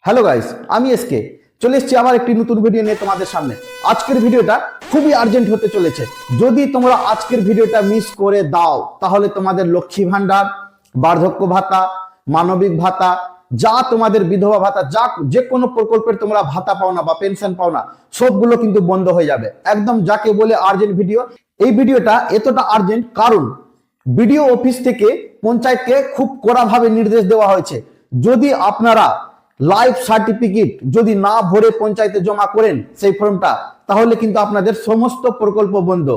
Hello guys, আমি SK চলে এসেছি আবার একটি নতুন ভিডিও নিয়ে তোমাদের সামনে। আজকের ভিডিওটা খুবই আর্জেন্ট হতে চলেছে। যদি তোমরা আজকের ভিডিওটা মিস করে দাও তাহলে তোমাদের লক্ষ্মী ভান্ডার, বার্ধক্য ভাতা, মানবিক ভাতা, যা তোমাদের বিধবা ভাতা, যা যে কোনো প্রকল্পের তোমরা ভাতা পাও না বা পেনশন পাও না, সবগুলো কিন্তু বন্ধ হয়ে যাবে। একদম যাকে বলে আর্জেন্ট ভিডিও। এই ভিডিওটা এতটা আর্জেন্ট কারণ বিডিও অফিস থেকে পঞ্চায়েতকে খুব কড়াভাবে নির্দেশ দেওয়া হয়েছে, যদি আপনারা লাইফ সার্টিফিকেট যদি না ভরে পঞ্চায়েতে জমা করেন সেই ফর্মটা, তাহলে কিন্তু আপনাদের সমস্ত প্রকল্প বন্ধ।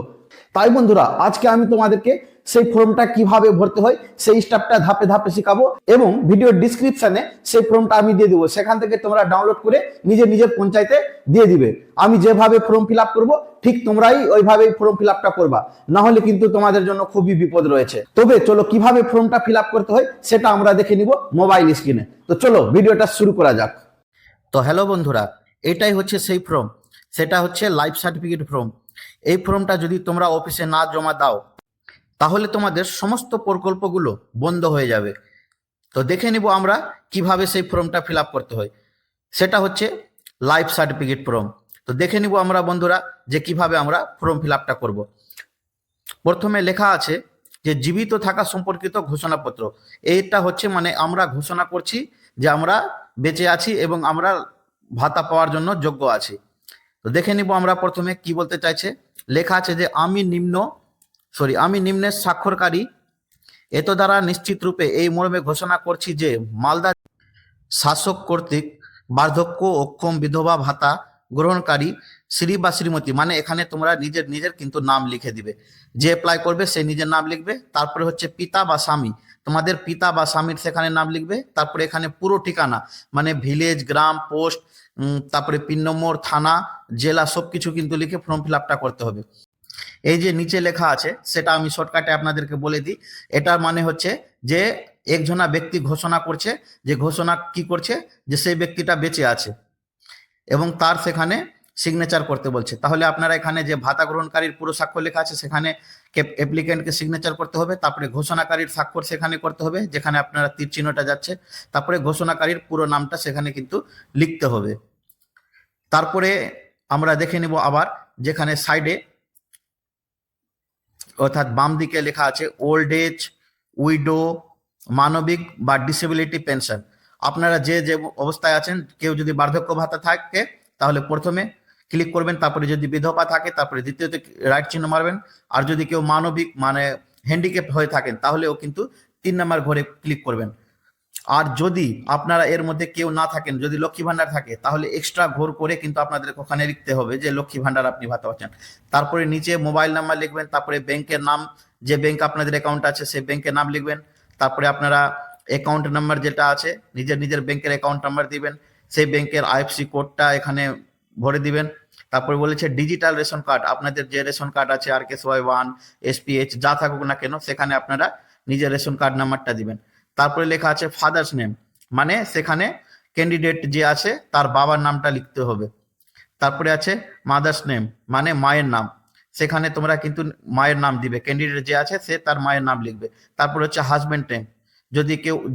তাই বন্ধুরা, আজকে আমি তোমাদেরকে সেই ফর্মটা কিভাবে ভরতে হয় সেই স্টেপটা ধাপে ধাপে শেখাবো এবং ভিডিওর ডিসক্রিপশনে সেই ফর্মটা আমি দিয়ে দিব। সেখান থেকে তোমরা ডাউনলোড করে নিজের নিজের পঞ্চায়েতে দিয়ে দিবে। আমি যেভাবে ফর্ম ফিল আপ করবো ঠিক তোমরাই ওইভাবেই ফর্ম ফিল আপটা করবা, না হলে কিন্তু তোমাদের জন্য খুবই বিপদ রয়েছে। তবে চলো কিভাবে ফর্মটা ফিল আপ করতে হয় সেটা আমরা দেখে নিব মোবাইল স্ক্রিনে। তো চলো ভিডিওটা শুরু করা যাক। তো হ্যালো বন্ধুরা, এটাই হচ্ছে সেই ফর্ম, সেটা হচ্ছে লাইফ সার্টিফিকেট ফর্ম। এই ফর্মটা যদি তোমরা অফিসে না জমা দাও তাহলে তোমাদের সমস্ত প্রকল্পগুলো বন্ধ হয়ে যাবে। তো দেখে নিব আমরা কিভাবে সেই ফর্মটা ফিল আপ করতে হয়। সেটা হচ্ছে লাইফ সার্টিফিকেট ফর্ম। তো দেখে নিব আমরা বন্ধুরা যে কিভাবে আমরা ফর্ম ফিল আপটা করবো। প্রথমে লেখা আছে যে জীবিত থাকা সম্পর্কিত ঘোষণাপত্র। এইটা হচ্ছে মানে আমরা ঘোষণা করছি যে আমরা বেঁচে আছি এবং আমরা ভাতা পাওয়ার জন্য যোগ্য আছি। তো দেখে নিব আমরা প্রথমে কি বলতে চাইছে। লেখা আছে যে আমি নিম্নের স্বাক্ষরকারী এত দ্বারা নিশ্চিত রূপে এই মর্মে ঘোষণা করছি যে মালদা শাসক কর্তৃক বার্ধক্য অক্ষম বিধবা ভাতা গ্রহণকারী শ্রী বা শ্রীমতী, মানে এখানে তোমরা নিজের নিজের কিন্তু নাম লিখে দিবে। যে অ্যাপ্লাই করবে সে নিজের নাম লিখবে। তারপরে হচ্ছে পিতা বা স্বামী, তোমাদের পিতা বা স্বামীর সেখানে নাম লিখবে। তারপরে এখানে পুরো ঠিকানা মানে ভিলেজ, গ্রাম, পোস্ট, তারপরে পিন নম্বর, থানা, জেলা সবকিছু কিন্তু লিখে ফর্ম ফিল আপটা করতে হবে। এই যে নিচে লেখা আছে সেটা আমি শর্টকাটে আপনাদেরকে বলে দিই। এটার মানে হচ্ছে যে একজনা ব্যক্তি ঘোষণা করছে, যে ঘোষণা কি করছে যে সেই ব্যক্তিটা বেঁচে আছে এবং তার সেখানে সিগনেচার করতে বলছে। তাহলে আপনারা এখানে যে ভাতা গ্রহণকারীর পুরো স্বাক্ষর লেখা আছে সেখানে অ্যাপ্লিকেন্টকে সিগনেচার করতে হবে। তারপরে ঘোষণাকারীর স্বাক্ষর সেখানে করতে হবে যেখানে আপনারা তীর চিহ্নটা যাচ্ছে। তারপরে ঘোষণাকারীর পুরো নামটা সেখানে কিন্তু লিখতে হবে। তারপরে আমরা দেখে নিব আবার যেখানে সাইডে অর্থাৎ বাম দিকে লেখা আছে ওল্ড এজ, উইডো, মানবিক বা ডিসেবিলিটি পেনশন। আপনারা যে যে অবস্থায় আছেন, কেউ যদি বার্ধক্য ভাতা থাকে তাহলে প্রথমে ক্লিক করবেন, তারপরে যদি বিধবা থাকে তারপরে দ্বিতীয়তে রাইট চিহ্ন মারবেন। আর যদি কেউ মানবিক মানে হ্যান্ডিক্যাপ হয়ে থাকেন তাহলেও কিন্তু 3 নম্বর ঘরে ক্লিক করবেন। আর যদি আপনারা এর মধ্যে কেউ না থাকেন, যদি লক্ষ্মী ভান্ডার থাকে তাহলে এক্সট্রা ঘোর করে কিন্তু আপনাদের ওখানে লিখতে হবে যে লক্ষ্মী ভান্ডার আপনি ভাতা পাচ্ছেন। তারপরে নিচে মোবাইল নাম্বার লিখবেন, তারপরে ব্যাংকের নাম, যে ব্যাংক আপনাদের অ্যাকাউন্ট আছে সেই ব্যাংকের নাম লিখবেন। তারপরে আপনারা অ্যাকাউন্ট নাম্বার যেটা আছে নিজের নিজের ব্যাংকের অ্যাকাউন্ট নাম্বার দিবেন, সেই ব্যাংকের আইএফসি কোডটা এখানে ভরে দিবেন। তারপরে বলেছে ডিজিটাল রেশন কার্ড, আপনাদের যে রেশন কার্ড আছে RK-1, SPH যা থাকুক না কেন সেখানে আপনারা নিজের রেশন কার্ড নাম্বারটা দিবেন। তারপরে লেখা আছে ফাদার্স নেম, মানে সেখানে ক্যান্ডিডেট যে আছে তার বাবার নামটা লিখতে হবে। তারপরে আছে মাদার্স নেম, মানে মায়ের নাম, সেখানে তোমরা কিন্তু মায়ের নাম দিবে। ক্যান্ডিডেট যে আছে সে তার মায়ের নাম লিখবে। তারপরে হচ্ছে হাজব্যান্ড নেম,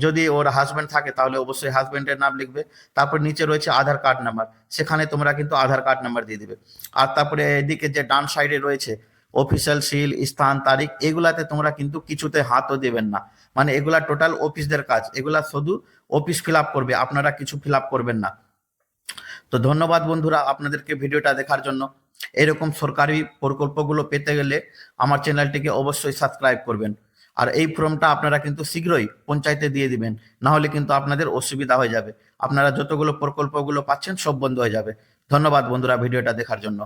যদি ওর হাজব্যান্ড থাকে তাহলে অবশ্যই হাজব্যান্ডের নাম লিখবে। তারপর নিচে রয়েছে আধার কার্ড নাম্বার, সেখানে তোমরা কিন্তু আধার কার্ড নাম্বার দিয়ে দিবে। আর তারপরে এদিকে যে ডান সাইডে রয়েছে অফিসিয়াল সিল, স্থান, তারিখ, এগুলাতে তোমরা কিন্তু কিছুতে হাতও দেবেন না। মানে এগুলা টোটাল অফিসদের কাজ, এগুলা শুধু অফিস ফিল আপ করবে, আপনারা কিছু ফিল আপ করবেন না। তো ধন্যবাদ বন্ধুরা আপনাদেরকে ভিডিওটা দেখার জন্য। এরকম সরকারি প্রকল্পগুলো পেতে গেলে আমার চ্যানেলটিকে অবশ্যই সাবস্ক্রাইব করবেন। আর এই ফর্মটা আপনারা কিন্তু শীঘ্রই পঞ্চায়েতে দিয়ে দিবেন, না হলে কিন্তু আপনাদের অসুবিধা হয়ে যাবে। আপনারা যতগুলো প্রকল্পগুলো পাচ্ছেন সব বন্ধ হয়ে যাবে। ধন্যবাদ বন্ধুরা ভিডিওটা দেখার জন্য।